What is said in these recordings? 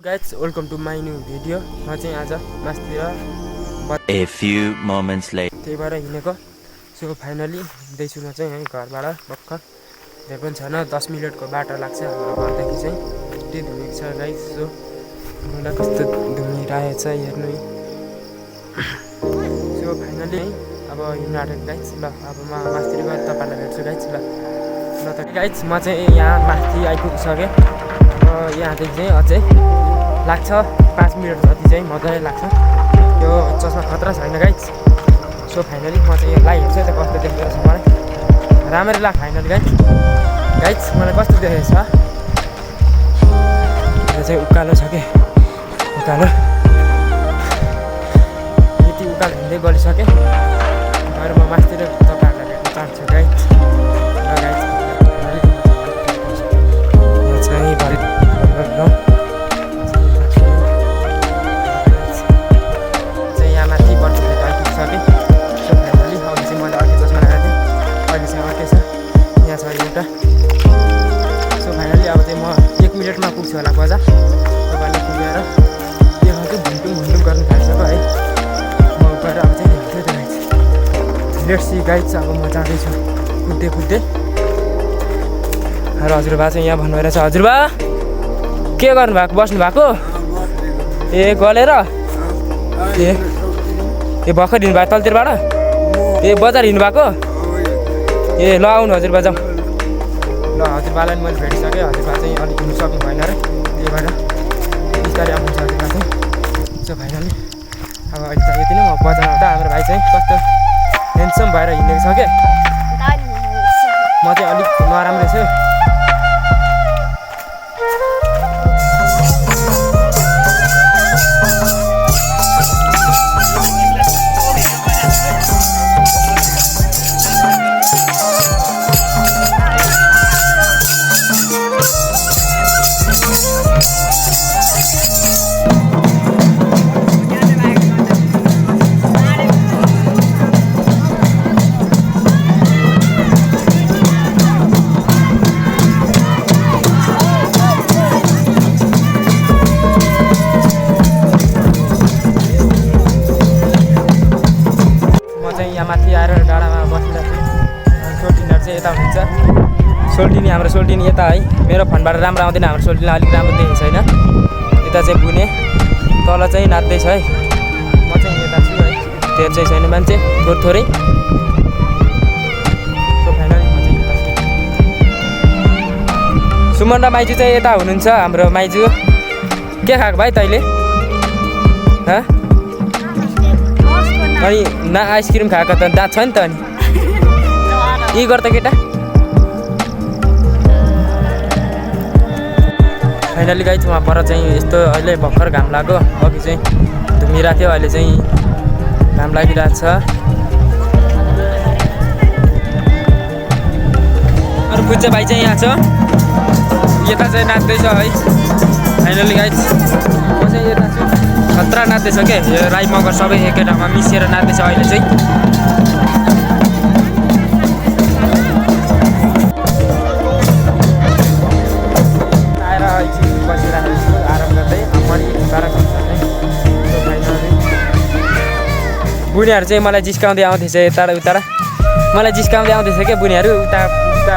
Guys welcome to my new video. म चाहिँ आज मास्तिर A few moments later. त्यही भएर हिँडेको। सो फाइनली हिँड्दैछु म चाहिँ है घरबाट भर्खर। त्यही पनि छैन 10 मिनटको बाटो लाग्छ हाम्रो घरदेखि चाहिँ। यति धुमी छ गाइज। सो मलाई कस्तो धुमी रहेछ हेर्नु है। सो फाइनली है अब हिँड्नु आँटेको गाइज। ल अब म मास्तिर गएर तपाईँलाई भेट्छु गाइज। ल त गाइज म चाहिँ यहाँ माथि आइपुगिसकेँ। अब यहाँदेखि चाहिँ अझै लाग्छ 5 मिनट जति चाहिँ मजाले लाग्छ। यो चस्मा खतरा छैन गाइज। सो फाइनली म चाहिँ यो लाइट हेर्छु त कस्तो देखेको छ मलाई। राम्ररी लाग्छ फाइनली गाइज। गाइज मलाई कस्तो देखेको छ यो चाहिँ उकालो छ कि उकालो यति उकालो हिँड्दै गइसकेँ। र म मास्तिर तपाईँहरूलाई भेट्न चाहन्छु गाइज। र गाइज यो चाहिँ यहाँ माथि बर्तन आइपुगिसकेँ। सो फाइनली अब चाहिँ मैले अर्कै चस्मा लगाएको थिएँ। अहिले चाहिँ अर्कै छ यहाँ छ एउटा। सो फाइनली अब चाहिँ म 1 मिनटमा पुग्छु होला बजार। तपाईँलाई पुगेर यो चाहिँ घुम्टुङ गर्नु थालिसक्यो है। म गएर अब चाहिँ हेर्छु त्यो गाइज। Let's see guys. अब म जाँदैछु कुद्दै। र हजुरबा चाहिँ यहाँ भन्नुभएको छ। हजुरबा के गर्नुभएको बस्नु भएको? ए गलेर ए भर्खर हिँड्नु भएको तलतिरबाट? ए बजार हिँड्नु भएको? ए ल आउनु हजुरबा जाउँ। ल हजुरबालाई मैले भेटिसकेँ। हजुरबा चाहिँ अलिक हिँड्नु सक्नु भएन र त्यही भएर बिस्तारै आउनुहुन्छ हजुरबा चाहिँ। सो फाइनली अब अहिले त यति नै। म बजारमा त हाम्रो भाइ चाहिँ कस्तो ह्यान्डसम भएर हिँडेको छ क्या। म चाहिँ अलिक नराम्रो छु। यहाँ माथि आएर डाँडामा बसिरहेको छु। सोल्टिनीहरू चाहिँ यता हुन्छ। सोल्टिनी हाम्रो सोल्टिनी यता है। मेरो फोनबाट राम्रो आउँदैन। हाम्रो सोल्टिनी अलिक राम्रो देखेको छैन। यता चाहिँ बुने तल चाहिँ नाच्दैछ है। म चाहिँ यता छु है। त्यो चाहिँ छैन मान्छे थोरै। सो फाइनली म चाहिँ यता छु। सुमन र माइजू चाहिँ यता हुनुहुन्छ। हाम्रो माइजू के खाएको भाइ तैँले? अनि न आइसक्रिम खाएको त दाँत छ नि त। अनि के गर्छ केटा? फाइनली गाइज वहाँ पर चाहिँ यस्तो अहिले भर्खर घाम लाग्यो। अघि चाहिँ धुमिरहेको थियो अहिले चाहिँ घाम लागिरहेको छ। अरू पूजा भाइ चाहिँ यहाँ छ। यता चाहिँ नाच्दैछ है। फाइनली गाइज म चाहिँ यता छु। खतरा नाच्दैछ क्या। यो राई मगर सबै एकै ठाउँमा मिसिएर नाच्दैछ अहिले चाहिँ। आएर एकछिन बसिरहेको छु आराम गर्दै। पनि तारा बुढीहरू चाहिँ मलाई जिस्काउँदै आउँदैछ यता र उता। मलाई जिस्काउँदै आउँदैछ क्या बुढीहरू। उता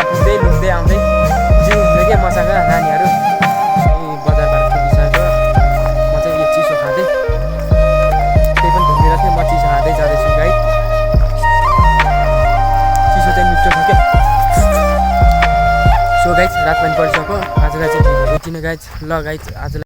पुग्दै लुक्दै आउँदै जिउ हुन्छ क्या मसँग नानीहरू। बजारबाट पुगिसक्यो। म चाहिँ यो चिसो खाँदै त्यही पनि घुमिरहेको थिएँ। म चिसो खाँदै जाँदैछु गाइज। चिसो चाहिँ मिठो छ क्या। सो गाइज रात पनि परिसक्यो। आजलाई चाहिँ यति नै गाइज। ल गाइज आजलाई